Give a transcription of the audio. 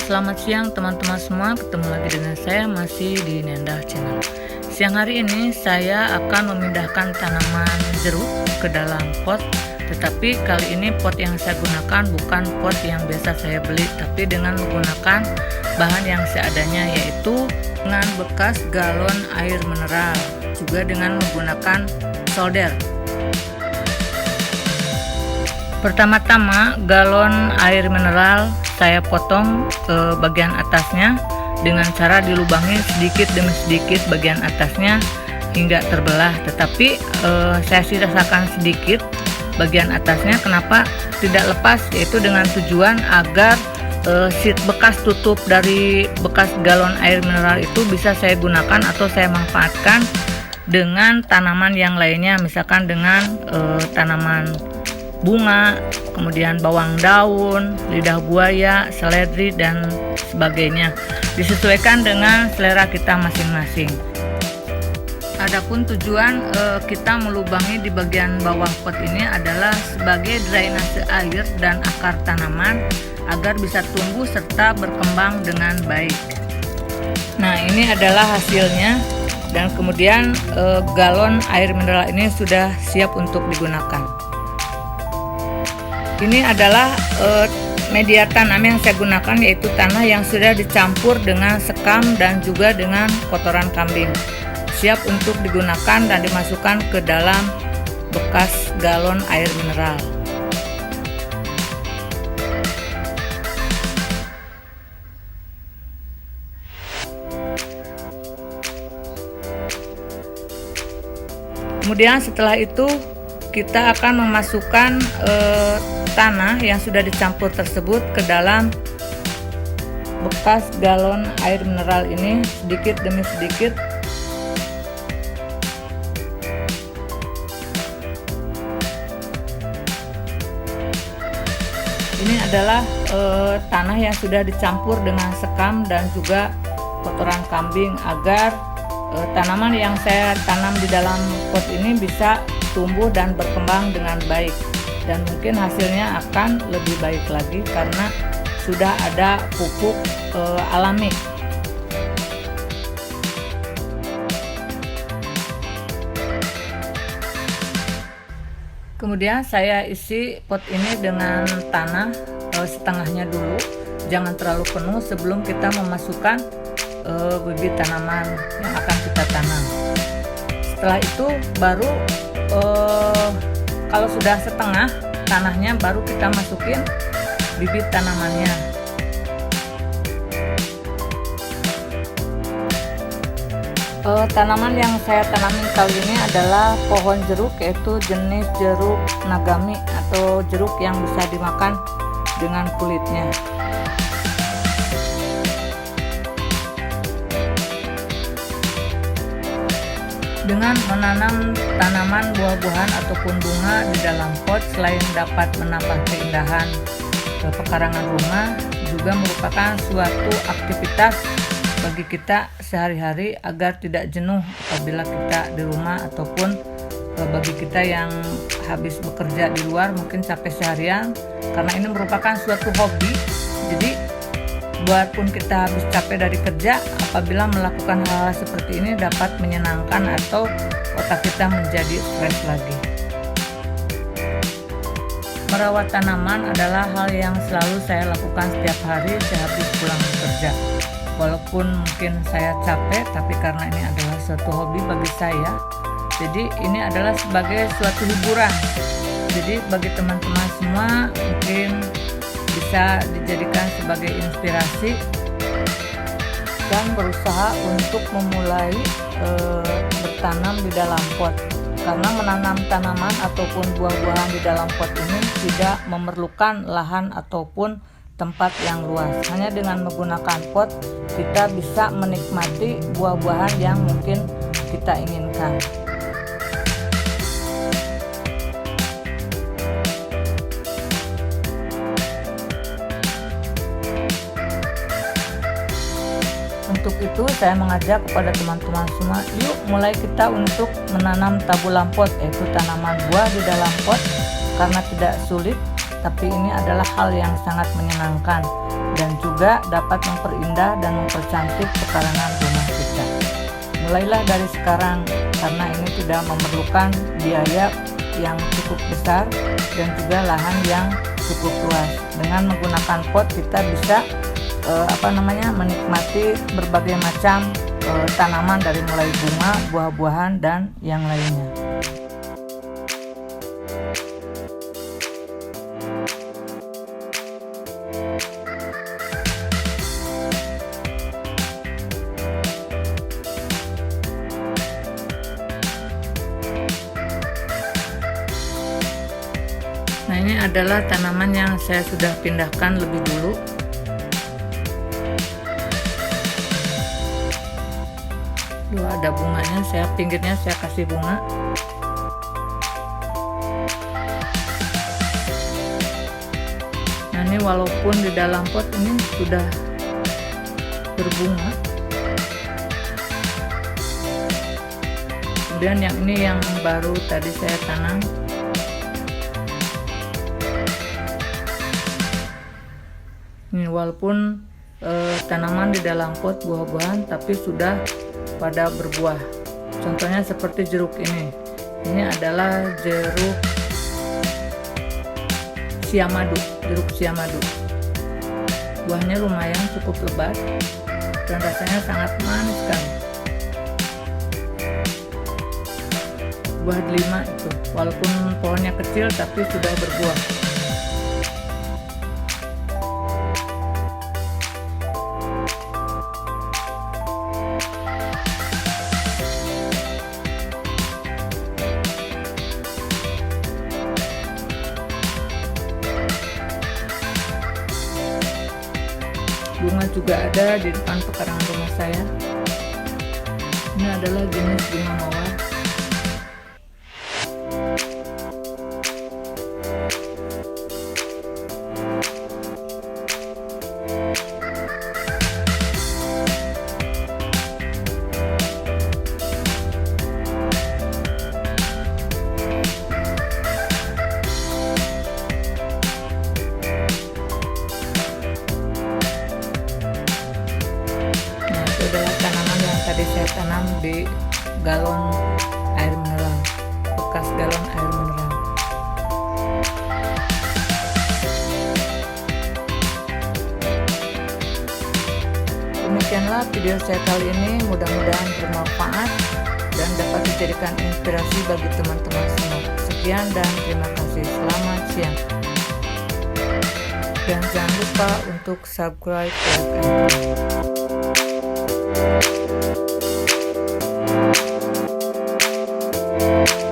Selamat siang teman-teman semua, ketemu lagi dengan saya masih di Nenda Channel. Siang hari ini saya akan memindahkan tanaman jeruk ke dalam pot, tetapi kali ini pot yang saya gunakan bukan pot yang biasa saya beli, tapi dengan menggunakan bahan yang seadanya, yaitu dengan bekas galon air mineral, juga dengan menggunakan solder. Pertama-tama galon air mineral saya potong ke bagian atasnya dengan cara dilubangi sedikit demi sedikit bagian atasnya hingga terbelah, tetapi saya sisakan sedikit bagian atasnya. Kenapa tidak lepas? Yaitu dengan tujuan agar bekas tutup dari bekas galon air mineral itu bisa saya gunakan atau saya manfaatkan dengan tanaman yang lainnya, misalkan dengan tanaman bunga, kemudian bawang daun, lidah buaya, seledri, dan sebagainya. Disesuaikan dengan selera kita masing-masing. Adapun tujuan kita melubangi di bagian bawah pot ini adalah sebagai drainase air dan akar tanaman agar bisa tumbuh serta berkembang dengan baik. Nah, ini adalah hasilnya, dan kemudian galon air mineral ini sudah siap untuk digunakan. Ini adalah media tanam yang saya gunakan, yaitu tanah yang sudah dicampur dengan sekam dan juga dengan kotoran kambing. Siap untuk digunakan dan dimasukkan ke dalam bekas galon air mineral. Kemudian setelah itu kita akan memasukkan tanah yang sudah dicampur tersebut ke dalam bekas galon air mineral ini sedikit demi sedikit. Ini adalah tanah yang sudah dicampur dengan sekam dan juga kotoran kambing agar tanaman yang saya tanam di dalam pot ini bisa tumbuh dan berkembang dengan baik, dan mungkin hasilnya akan lebih baik lagi karena sudah ada pupuk alami. Kemudian saya isi pot ini dengan tanah setengahnya dulu, jangan terlalu penuh sebelum kita memasukkan bibit tanaman yang akan kita tanam. Setelah itu baru kalau sudah setengah tanahnya, baru kita masukin bibit tanamannya. Tanaman yang saya tanamin kali ini adalah pohon jeruk, yaitu jenis jeruk nagami atau jeruk yang bisa dimakan dengan kulitnya. Dengan menanam tanaman buah-buahan ataupun bunga di dalam pot, selain dapat menambah keindahan pekarangan rumah, juga merupakan suatu aktivitas bagi kita sehari-hari agar tidak jenuh apabila kita di rumah, ataupun bagi kita yang habis bekerja di luar mungkin capek seharian, karena ini merupakan suatu hobi. Jadi biarpun kita habis capek dari kerja, apabila melakukan hal-hal seperti ini dapat menyenangkan atau otak kita menjadi fresh lagi. Merawat tanaman adalah hal yang selalu saya lakukan setiap hari sehabis pulang bekerja. Walaupun mungkin saya capek, tapi karena ini adalah suatu hobi bagi saya, jadi ini adalah sebagai suatu hiburan. Jadi bagi teman-teman semua mungkin bisa dijadikan sebagai inspirasi dan berusaha untuk memulai bertanam di dalam pot, karena menanam tanaman ataupun buah-buahan di dalam pot ini tidak memerlukan lahan ataupun tempat yang luas. Hanya dengan menggunakan pot kita bisa menikmati buah-buahan yang mungkin kita inginkan. Untuk itu saya mengajak kepada teman-teman semua, yuk mulai kita untuk menanam tabulam pot, yaitu tanaman buah di dalam pot, karena tidak sulit tapi ini adalah hal yang sangat menyenangkan dan juga dapat memperindah dan mempercantik pekarangan rumah kita. Mulailah dari sekarang karena ini tidak memerlukan biaya yang cukup besar dan juga lahan yang cukup luas. Dengan menggunakan pot kita bisa menikmati berbagai macam tanaman dari mulai bunga, buah-buahan dan yang lainnya. Nah, ini adalah tanaman yang saya sudah pindahkan lebih dulu. Ada bunganya, pinggirnya saya kasih bunga. Nah, ini walaupun di dalam pot ini sudah berbunga. Kemudian yang ini yang baru tadi saya tanam. Ini walaupun tanaman di dalam pot buah-buahan tapi sudah pada berbuah. Contohnya seperti jeruk ini. Ini adalah jeruk siamadu, Buahnya lumayan cukup lebat dan rasanya sangat manis sekali. Buah delima itu, walaupun pohonnya kecil tapi sudah berbuah. Bunga juga ada di depan pekarangan rumah saya. Ini adalah jenis bunga mawar. Adalah tanaman yang tadi saya tanam di galon air mineral, bekas galon air mineral. Demikianlah video saya kali ini, mudah-mudahan bermanfaat dan dapat dijadikan inspirasi bagi teman-teman semua. Sekian dan terima kasih, selamat siang. Dan jangan lupa untuk subscribe, like, and